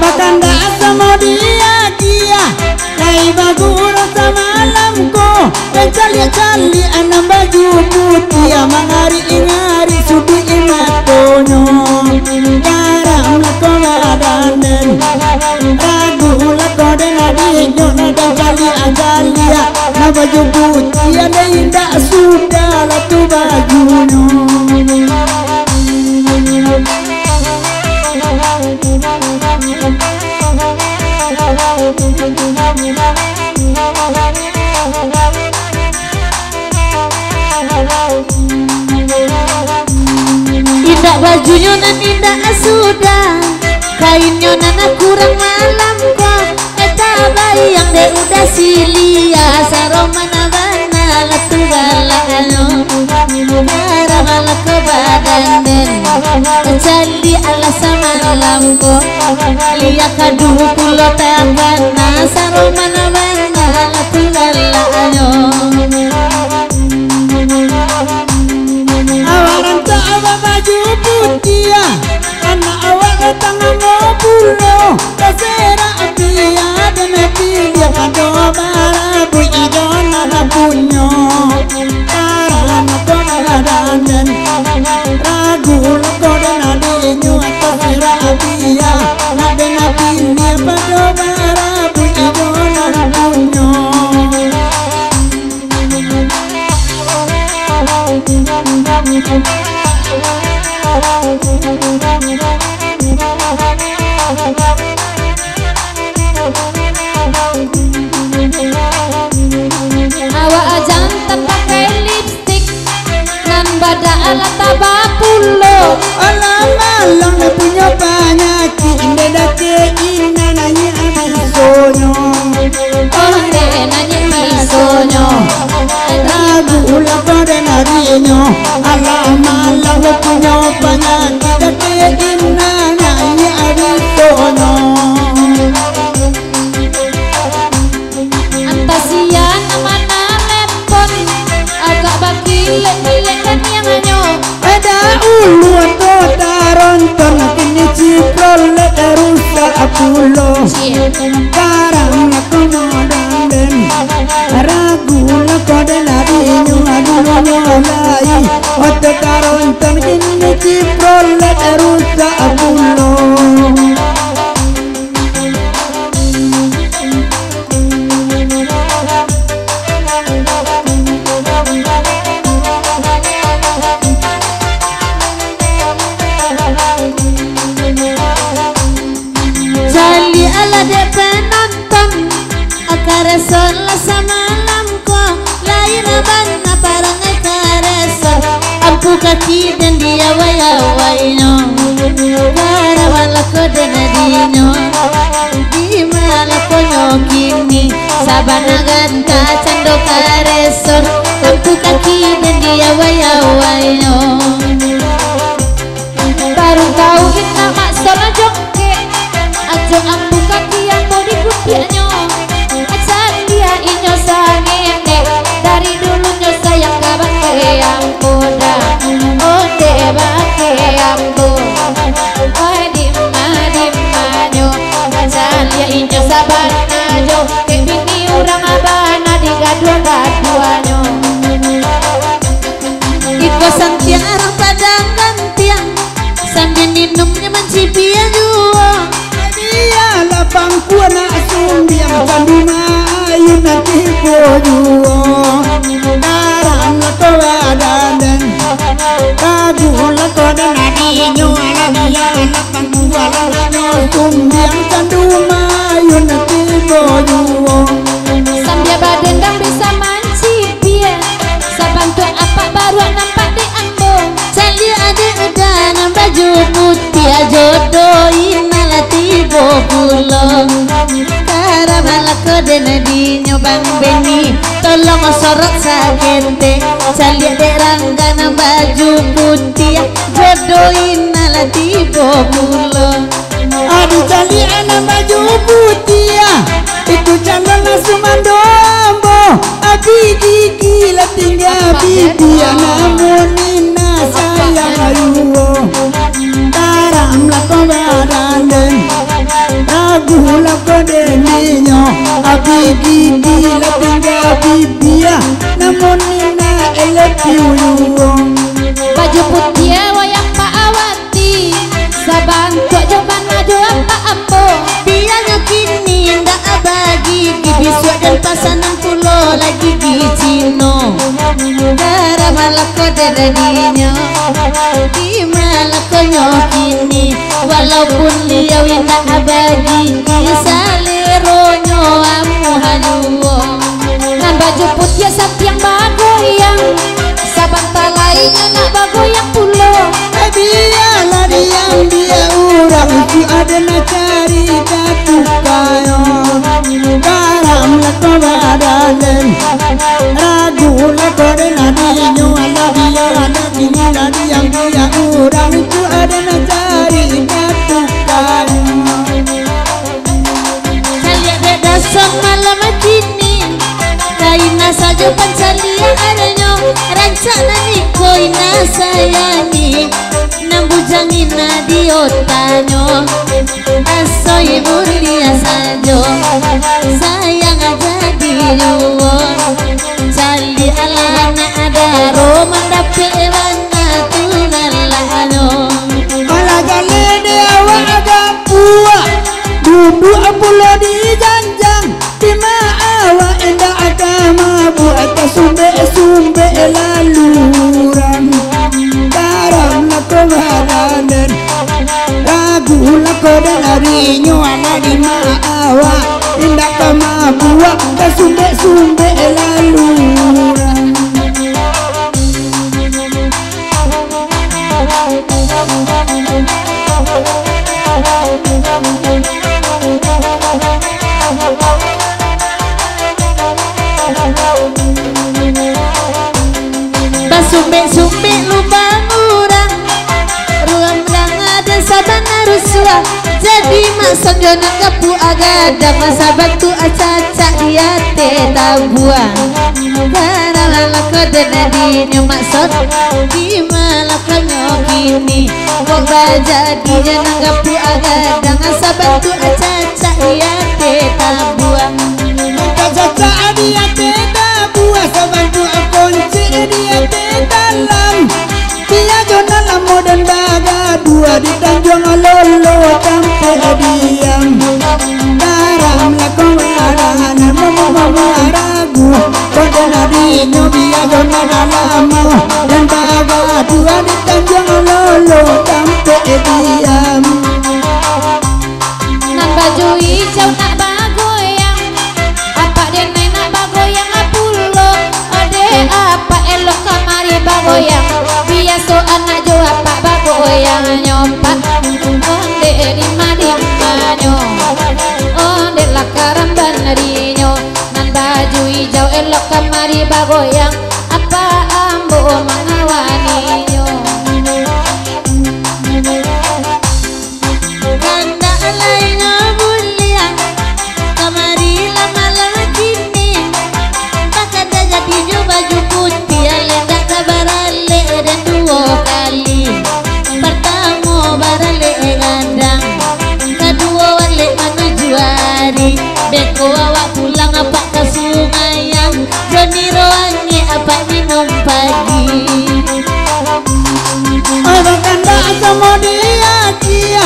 Bakanda sama dia Nai bagura sama alamku Dan cali-cali anam baju putih Mangari ingari sudi imatonyo Garam lako badanen Ragu lako den adinyo Dan cali-cali na baju putih Ada indah sudah latu bajunya Indah bajunya nan indah sudah kainnya nana kurang malam kok eta bayang deh udah silia saromana bana latu galano marah ke badan den candi ala sama lampu lihat kadu pulau tabana saromana bana latu galano awaran tak awa baju putih anak awak tangan ngobulo kasera apiya dan apiya kado barabu idona na punyo karana kona dan ragu loko dan adinyo kasera apiya na dan apiya kado barabu idona na punyo awak ajang pakai lipstick nan bada ala tabapulo alam malang na punya penyakit indah ina nanya bisonyo onde nanya bisonyo ragu ulah pada narinya alam malang na punya penyakit ina nanya bisonyo antasian mana lepon agak bakilek-kilek kan yang anyo ada ulu atau taronton kini ciprol rusak apulo karang aku modanden ragu lako den adinyo adunyo lai atau taronton kini ciprol rusak apulo Jali ala de penonton akareson la sama lamko lain abana parang akareson ampu kaki dan dia waya-wayno karawala ko dan adinyo di mana ko nyokini sabana ganta cando kareson ampu kaki dan dia waya-wayno baru tahu kita maksud jongke aja ampu kaki yang mau dikutianyo asal dia inyo sangene dari dulu nyo sayang gabang yang muda onde bake ampu oh dimma-dimmanyo asal dia inyo sabana jo kebini urang abana digaduan-gaduanyo iko santiang arang padang gantiang sambil minumnya mencipia jua dia lapang kuana sumbiang sandu mayu nanti bojuo karang lako badanen kagu lako dan adinyo alamia lapang kuana sumbiang sandu mayu nanti bojuo sambil badan dan bisa mancipia sabantu apa baru nampak di ambo cali ada dan baju putih jodohin ala tibo pulang karamala kode nadinyo bang Beni tolong sorot sakente cali ada rangga baju putih jodohin ala tibo pulang adi cali putih itu calon sumandombo abi gigi la tinggal bibi namun nina sayang ayuwo taram la ko badanen ragu la ko deninyo abi gigi la tinggal bibi namun nina elepiuwo baju putih wayang Pak Awati sabantu jaban maju apa ambo biarnya kini ndak bagi bisu dan pasangan pulo lagi di Cino darah malako dadaninya di malako nyokini walaupun liau ndak bagi saleronyo amu haluwo kan baju putih sampiang bagoyang saban talainya nak bagoyang pulo dia lari yang dia urang itu ada nak cari datu kayo garam la ko badanen ragu la ko denadinyo ala dia ada kini lari yang dia urang itu ada nak cari datu kayo kalian beda semalam kini kaina saja pancalia adanya rancana niko ina sayangi nambujangin na diotanyo asoy mulia sajo sayang aja diruwo cali alana ada roman dape wana tunalano ala galede awa aga pua dudu apulo di janjang tima awa enda agama buat sumbe laluran garam la ko badanen ragu la ko denariño ana di maawa indak kama buat sumbe laluran sumbe lubang urang ruang ada sabana rusua jadi masang jona kapu agada masa bantu acaca dia teta buang karena lalako denadinyo maksud di malakanyo kini kok baja dia nanggapu agada masa bantu acaca dia teta buang acaca dia teta buang sabantu akunci dia dalam dia jona lamo dan baga dua di Tanjung Lolo tampe diam garam la ko badanen mama ragu kode nadinyo dia jona lamo dan baga dua di Tanjung Lolo tampe diam nan baju hijau nak bagoyang apa denai nak bagoyang apulo ade apa elok kamari bagoyang biasa anak jo apa bagoyang nyopat onde di madinyo onde lakaran banariño nan baju hijau elok kamari bagoyang apa ambo mangawaniño kanda lainnya bulian kamari lama-lama kini takkan jadi jo baju putih lenda kabarale dan dua kali pertama barale gandang kedua wale menuju hari beko awak pulang apa ke sungai yang Joni roangi apa minum pagi ada kanda sama dia kia